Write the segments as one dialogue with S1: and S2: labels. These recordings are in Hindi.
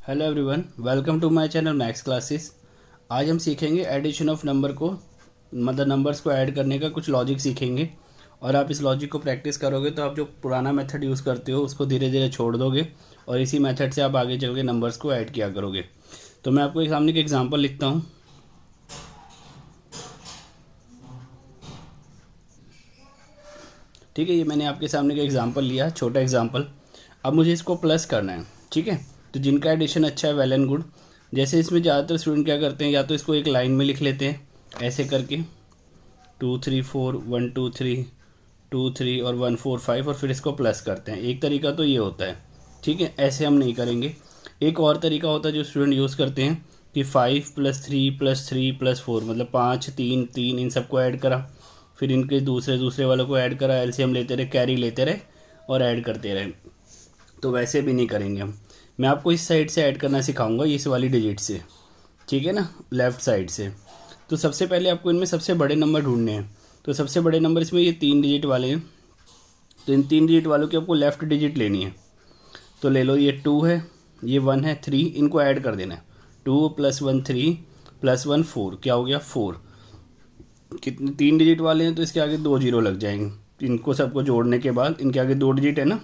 S1: Hello everyone, welcome to my channel maths classes. आज हम सीखेंगे एडिशन ऑफ नंबर को, मतलब नंबर्स को ऐड करने का कुछ लॉजिक सीखेंगे। और आप इस लॉजिक को प्रैक्टिस करोगे तो आप जो पुराना मेथड यूज़ करते हो उसको धीरे धीरे छोड़ दोगे और इसी मेथड से आप आगे चल के नंबर्स को ऐड किया करोगे। तो मैं आपको एक सामने एक एग्जाम्पल लिखता हूँ। ठीक है, ये मैंने आपके सामने का एग्जाम्पल लिया, छोटा एग्जाम्पल। अब मुझे इसको प्लस करना है। ठीक है, तो जिनका एडिशन अच्छा है वेल एंड गुड। जैसे इसमें ज़्यादातर स्टूडेंट क्या करते हैं, या तो इसको एक लाइन में लिख लेते हैं ऐसे करके 2 3 4 1 2 3 2 3 और 1 4 5 और फिर इसको प्लस करते हैं। एक तरीका तो ये होता है। ठीक है, ऐसे हम नहीं करेंगे। एक और तरीका होता है जो स्टूडेंट यूज़ करते हैं कि 5 + 3 + 3 + 4, मतलब 5 3 3 इन सबको ऐड करा, फिर इनके दूसरे वालों को ऐड करा, एलसीएम लेते रहे, कैरी लेते रहे और ऐड करते रहे। तो वैसे भी नहीं करेंगे हम। मैं आपको इस साइड से ऐड करना सिखाऊंगा, इस वाली डिजिट से। ठीक है ना, लेफ़्ट साइड से। तो सबसे पहले आपको इनमें सबसे बड़े नंबर ढूंढने हैं। तो सबसे बड़े नंबर इसमें ये 3 डिजिट वाले हैं। तो इन 3 डिजिट वालों की आपको लेफ़्ट डिजिट लेनी है। तो ले लो, ये 2 है, ये 1 है, 3, इनको ऐड कर देना है। 2 + 1 3 + 1 4, क्या हो गया 4। कितने 3 डिजिट वाले हैं तो इसके आगे 2 जीरो लग जाएंगे। इनको सबको जोड़ने के बाद इनके आगे 2 डिजिट है ना,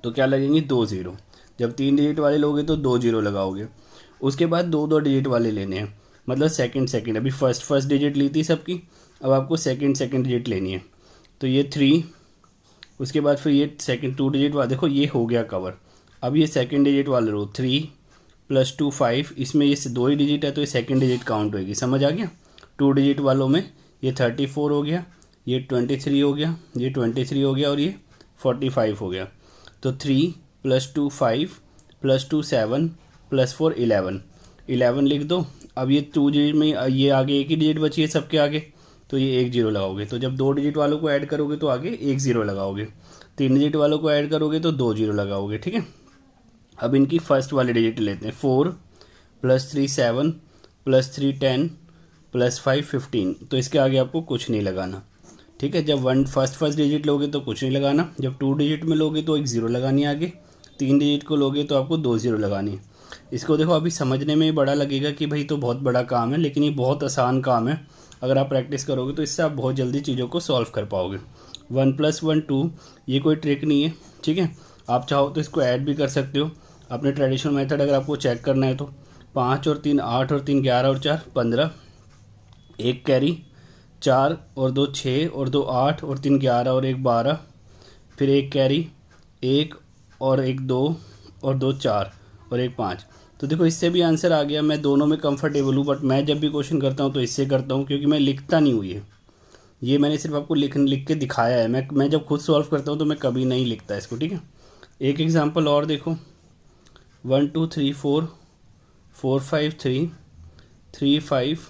S1: तो क्या लगेंगे 2 जीरो। जब 3 डिजिट वाले लोगे तो 2 जीरो लगाओगे। उसके बाद 2 डिजिट वाले लेने हैं, मतलब सेकंड। अभी फर्स्ट डिजिट ली थी सबकी, अब आपको सेकंड डिजिट लेनी है। तो ये 3, उसके बाद फिर ये सेकंड 2 डिजिट वाला, देखो ये हो गया कवर। अब ये सेकंड डिजिट वाले रो 3 + 2 5, इसमें ये 2 ही डिजिट है तो ये सेकंड डिजिट काउंट होगी। समझ आ गया। 2 डिजिट वालों में ये 34 हो गया, ये 23 हो गया, ये 23 हो गया और ये 45 हो गया। तो 3 + 2 5 + 2 7 + 4 11, 11 लिख दो। अब ये 2 डिजिट में ये आगे एक ही डिजिट बची है सबके आगे, तो ये 1 जीरो लगाओगे। तो जब 2 डिजिट वालों को ऐड करोगे तो आगे 1 जीरो लगाओगे। 3 डिजिट वालों को ऐड करोगे तो 2 जीरो लगाओगे। ठीक है, अब इनकी फर्स्ट वाली डिजिट लेते हैं। 4 + 3 7 + 3 10 + 5 15, तो इसके आगे आपको कुछ नहीं लगाना। ठीक है, जब फर्स्ट डिजिट लोगे तो कुछ नहीं लगाना। जब 2 डिजिट में लोगे तो 1 ज़ीरो लगानी है आगे। 3 डिजिट को लोगे तो आपको 2 ज़ीरो लगानी है। इसको देखो, अभी समझने में बड़ा लगेगा कि भाई तो बहुत बड़ा काम है, लेकिन ये बहुत आसान काम है। अगर आप प्रैक्टिस करोगे तो इससे आप बहुत जल्दी चीज़ों को सॉल्व कर पाओगे। 1 + 1 2, ये कोई ट्रिक नहीं है। ठीक है, आप चाहो तो इसको ऐड भी कर सकते हो अपने ट्रेडिशनल मेथड। अगर आपको चेक करना है तो 5 और 3 8 और 3 11 और 4 15, एक कैरी, 4 और 2 6 और 2 8 और 3 11 और 1 12, फिर एक कैरी, 1 और 1 2 और 2 4 और 1 5। तो देखो इससे भी आंसर आ गया। मैं दोनों में कंफर्टेबल हूँ, बट मैं जब भी क्वेश्चन करता हूँ तो इससे करता हूँ क्योंकि मैं लिखता नहीं हूँ। ये मैंने सिर्फ आपको लिख के दिखाया है। मैं जब खुद सॉल्व करता हूँ तो मैं कभी नहीं लिखता इसको। ठीक है, एक एग्जाम्पल और देखो। 1 2 3 4 4 5 3 3 5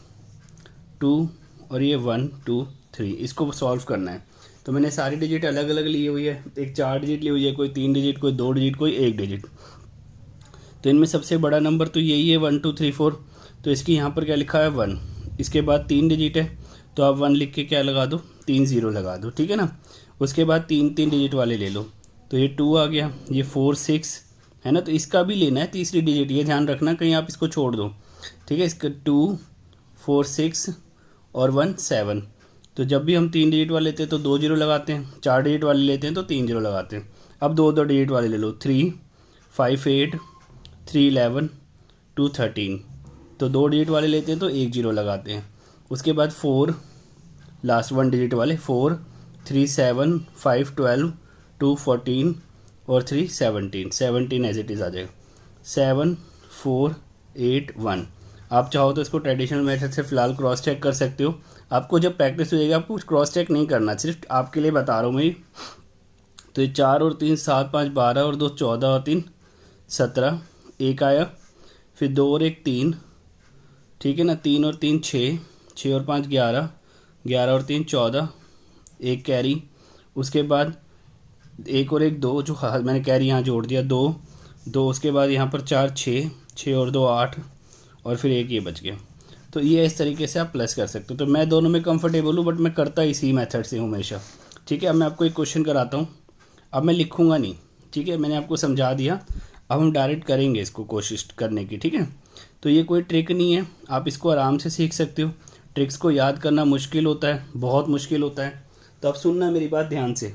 S1: 2 और ये 1 2 3, इसको सॉल्व करना है। तो मैंने सारी डिजिट अलग अलग ली हुई है। एक 4 डिजिट ली हुई है, कोई 3 डिजिट, कोई 2 डिजिट, कोई 1 डिजिट। तो इनमें सबसे बड़ा नंबर तो यही है 1 2 3 4। तो इसकी यहाँ पर क्या लिखा है 1। इसके बाद 3 डिजिट है तो आप 1 लिख के क्या लगा दो, 3 ज़ीरो लगा दो। ठीक है ना। उसके बाद 3 डिजिट वाले ले लो। तो ये 2 आ गया, ये 4 6 है ना। तो इसका भी लेना है तीसरी डिजिट, ये ध्यान रखना कहीं आप इसको छोड़ दो। ठीक है, इसका 2 4 6 और 1 7। तो जब भी हम 3 डिजिट वाले लेते हैं तो 2 जीरो लगाते हैं, 4 डिजिट वाले लेते हैं तो 3 जीरो लगाते हैं। अब 2 डिजिट वाले ले लो। 3 5 8 3 11 2 13, तो 2 डिजिट वाले लेते हैं तो 1 जीरो लगाते हैं। उसके बाद 4, लास्ट 1 डिजिट वाले 4 3 7 5 12 2 14 और 3 17 एज इट इज़ आ जाएगा। 7 4 8 1। आप चाहो तो इसको ट्रेडिशनल मेथड से फ़िलहाल क्रॉस चेक कर सकते हो। आपको जब प्रैक्टिस हो जाएगी आपको कुछ क्रॉस चेक नहीं करना, सिर्फ आपके लिए बता रहा हूँ मैं। तो ये 4 और 3 7 5 12 और 2 14 और 3 17, एक आया। फिर 2 और 1 3, ठीक है ना। 3 और 3 6, 6 और 5 11, 11 और 3 14, एक कैरी। उसके बाद 1 और 1 2, जो मैंने कैरी यहाँ जोड़ दिया 2 2। उसके बाद यहाँ पर 4 6, 6 और 2 8 और फिर 1 ये बच गया। तो ये इस तरीके से आप प्लस कर सकते हो। तो मैं दोनों में कंफर्टेबल हूँ, बट मैं करता इसी मेथड से हूँ हमेशा। ठीक है, अब मैं आपको एक क्वेश्चन कराता हूँ। अब मैं लिखूँगा नहीं। ठीक है, मैंने आपको समझा दिया। अब हम डायरेक्ट करेंगे इसको कोशिश करने की, ठीक है। तो ये कोई ट्रिक नहीं है, आप इसको आराम से सीख सकते हो। ट्रिक्स को याद करना मुश्किल होता है, बहुत मुश्किल होता है। तो अब सुनना मेरी बात ध्यान से,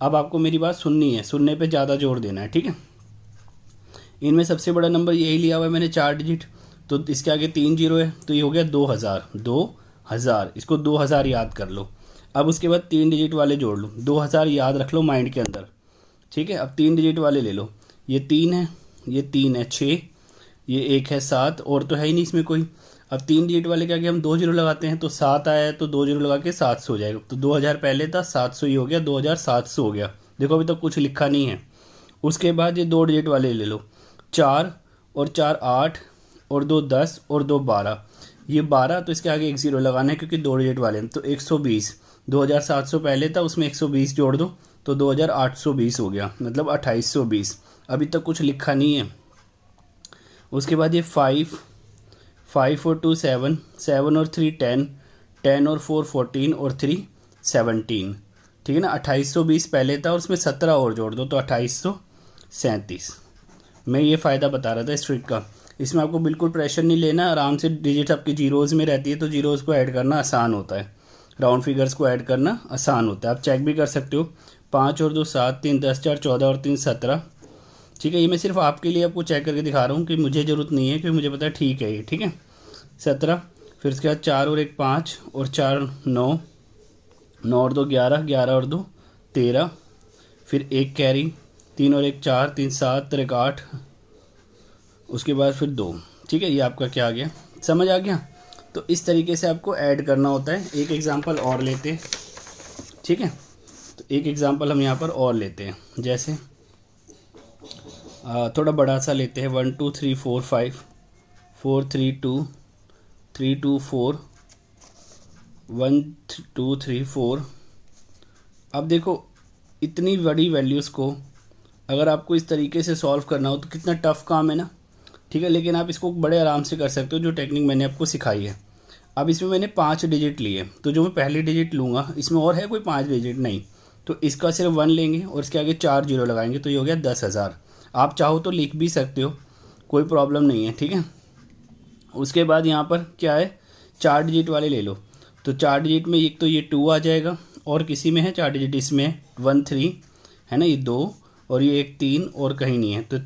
S1: अब आपको मेरी बात सुननी है, सुनने पे ज़्यादा जोर देना है, ठीक है। इनमें सबसे बड़ा नंबर यही लिया हुआ है मैंने 4 डिजिट, तो इसके आगे 3 जीरो है, तो ये हो गया 2000। 2000, इसको 2000 याद कर लो। अब उसके बाद 3 डिजिट वाले जोड़ लो, 2000 याद रख लो माइंड के अंदर, ठीक है। अब 3 डिजिट वाले ले लो, ये 3 है, ये 3 है 6, ये 1 है 7, और तो है ही नहीं इसमें कोई। अब 3 डिजिट वाले के आगे हम 2 जीरो लगाते हैं, तो 7 आया है, तो 2 जीरो लगा के 700 हो जाएगा। तो 2000 पहले था, 700 ही हो गया, 2700 हो गया। देखो अभी तक कुछ लिखा नहीं है। उसके बाद ये 2 डिजिट वाले ले लो, 4 और 4 8 और 2 10 और 2 12, ये 12, तो इसके आगे 1 जीरो लगाना है क्योंकि 2 डिजिट वाले हैं, तो 120। 2700 पहले था, उसमें 120 जोड़ दो, तो 2820 हो गया, मतलब 2820। अभी तक कुछ लिखा नहीं है। उसके बाद ये 5 और 2 7, 7 और 3 10, 10 और 4 14 और 3 17, ठीक है ना। 2820 पहले था और उसमें 17 और जोड़ दो, तो 2837। मैं ये फ़ायदा बता रहा था इस ट्रिक का। इसमें आपको बिल्कुल प्रेशर नहीं लेना, आराम से डिजिट आपकी जीरोज़ में रहती है, तो जीरोज़ को ऐड करना आसान होता है, राउंड फिगर्स को ऐड करना आसान होता है। आप चेक भी कर सकते हो, 5 और 2 7, 3 10 4 14 और 3 17, ठीक है। ये मैं सिर्फ आपके लिए आपको चेक करके दिखा रहा हूँ कि मुझे ज़रूरत नहीं है, क्योंकि मुझे पता है ठीक है ये, ठीक है। 17, फिर उसके बाद 4 और 1 5 और 4 9, 9 और 2 11, 11 और 2 13, फिर 1 कैरी, 3 और 1 4, 3 7, 3 8, उसके बाद फिर 2, ठीक है। ये आपका क्या आ गया, समझ आ गया। तो इस तरीके से आपको ऐड करना होता है। एक एग्जांपल और लेते हैं, ठीक है। तो एक एग्जांपल हम यहाँ पर और लेते हैं, जैसे थोड़ा बड़ा सा लेते हैं, 1 2 3 4 5, 4 3 2 3 2 4, 1 2 3 4। अब देखो इतनी बड़ी वैल्यूज़ को अगर आपको इस तरीके से सॉल्व करना हो तो कितना टफ काम है ना, ठीक है। लेकिन आप इसको बड़े आराम से कर सकते हो, जो टेक्निक मैंने आपको सिखाई है। अब इसमें मैंने 5 डिजिट लिए, तो जो मैं पहली डिजिट लूँगा, इसमें और है कोई 5 डिजिट नहीं, तो इसका सिर्फ 1 लेंगे और इसके आगे 4 जीरो लगाएंगे, तो ये हो गया 10,000। आप चाहो तो लिख भी सकते हो, कोई प्रॉब्लम नहीं है, ठीक है। उसके बाद यहाँ पर क्या है, 4 डिजिट वाले ले लो, तो 4 डिजिट में एक तो ये 2 आ जाएगा, और किसी में है 4 डिजिट, इसमें 1 3 है ना, ये 2 और ये 1 3 और कहीं नहीं है, तो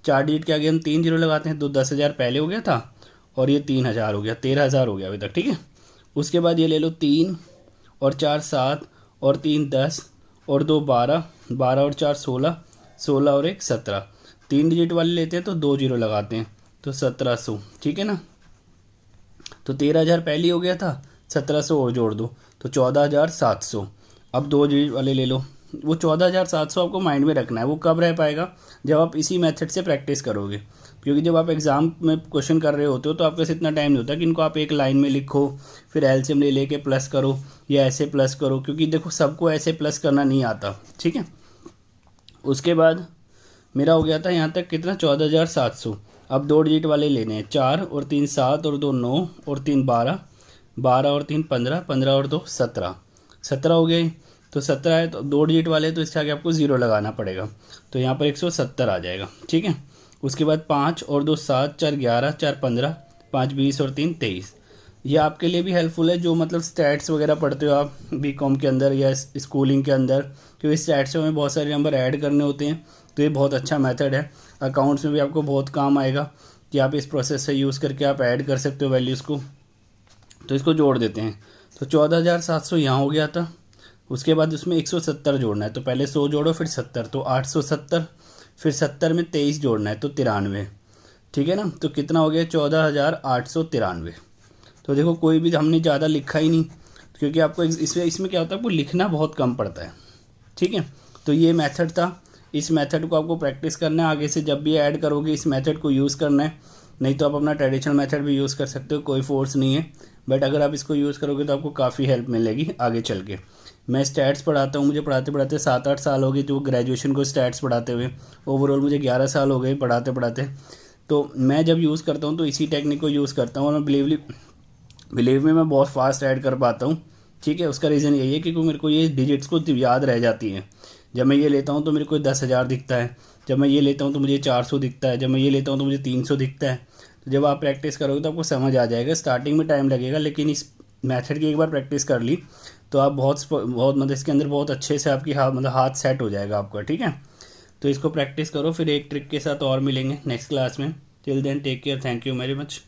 S1: 4 डिजिट के आगे हम 3 जीरो लगाते हैं, तो 10,000 पहले हो गया था और ये 3,000 हो गया, 13,000 हो गया अभी तक, ठीक है। उसके बाद ये ले लो 3 और 4 7 और 3 10 और 2 12, 12 और 4 16, 16 और 1 17। 3 डिजिट वाले लेते हैं तो 2 जीरो लगाते हैं, तो 1700, ठीक है ना। तो 13,000 पहले हो गया था, 1700 और जोड़ दो, तो 14,700। अब 2 डिजिट वाले ले लो, वो 14,700 आपको माइंड में रखना है। वो कब रह पाएगा, जब आप इसी मेथड से प्रैक्टिस करोगे, क्योंकि जब आप एग्ज़ाम में क्वेश्चन कर रहे होते हो तो आपके पास इतना टाइम नहीं होता कि इनको आप एक लाइन में लिखो, फिर एलसीएम ले लेके प्लस करो या ऐसे प्लस करो, क्योंकि देखो सबको ऐसे प्लस करना नहीं आता, ठीक है। उसके बाद मेरा हो गया था यहाँ तक कितना, 14,700। अब 2 डिजिट वाले लेने हैं, 4 और 3 7 और 2 9 और 3 12, 12 और 3 15, 15 और 2 17, 17 हो गए। तो 17 है, तो 2 डिजिट वाले, तो इसके आगे आपको 0 लगाना पड़ेगा, तो यहाँ पर 170 आ जाएगा, ठीक है। उसके बाद 5 और 2 7, 4 11, 4 15, 5 20 और 3 23। ये आपके लिए भी हेल्पफुल है, जो मतलब स्टैट्स वगैरह पढ़ते हो आप बीकॉम के अंदर या स्कूलिंग के अंदर, क्योंकि स्टैट्स में बहुत सारे नंबर ऐड करने होते हैं, तो ये बहुत अच्छा मेथड है। अकाउंट्स में भी आपको बहुत काम आएगा कि आप इस प्रोसेस से यूज़ करके आप ऐड कर सकते हो वैल्यूज़ को। तो इसको जोड़ देते हैं, तो 14,700 यहाँ हो गया था। उसके बाद उसमें 170 जोड़ना है, तो पहले 100 जोड़ो फिर 70, तो 870, फिर 70 में 23 जोड़ना है, तो 93, ठीक है ना। तो कितना हो गया, 14,893। तो देखो कोई भी हमने ज़्यादा लिखा ही नहीं, क्योंकि आपको इसमें क्या होता है, आपको लिखना बहुत कम पड़ता है, ठीक है। तो ये मेथड था, इस मेथड को आपको प्रैक्टिस करना है, आगे से जब भी ऐड करोगे इस मेथड को यूज़ करना है, नहीं तो आप अपना ट्रेडिशनल मेथड भी यूज़ कर सकते हो, कोई फोर्स नहीं है, बट अगर आप इसको यूज़ करोगे तो आपको काफ़ी हेल्प मिलेगी आगे चल के। मैं स्टैट्स पढ़ाता हूँ, मुझे पढ़ाते पढ़ाते 7-8 साल हो गए, जो ग्रेजुएशन को स्टैट्स पढ़ाते हुए, ओवरऑल मुझे 11 साल हो गए पढ़ाते पढ़ाते। तो मैं जब यूज़ करता हूँ तो इसी टेक्निक को यूज़ करता हूँ, और मैं बिलीव में मैं बहुत फास्ट ऐड कर पाता हूँ, ठीक है। उसका रीज़न यही है क्योंकि मेरे को ये डिजिट्स को याद रह जाती हैं। जब मैं ये लेता हूँ तो मेरे को 10,000 दिखता है, जब मैं ये लेता हूँ तो मुझे 400 दिखता है, जब मैं ये लेता हूँ तो मुझे 300 दिखता है। तो जब आप प्रैक्टिस करोगे तो आपको समझ आ जाएगा। स्टार्टिंग में टाइम लगेगा, लेकिन इस मेथड की एक बार प्रैक्टिस कर ली तो आप बहुत मतलब इसके अंदर बहुत अच्छे से आपकी मतलब हाथ सेट हो जाएगा आपका, ठीक है। तो इसको प्रैक्टिस करो, फिर एक ट्रिक के साथ और मिलेंगे नेक्स्ट क्लास में। Till then take care, thank you very much.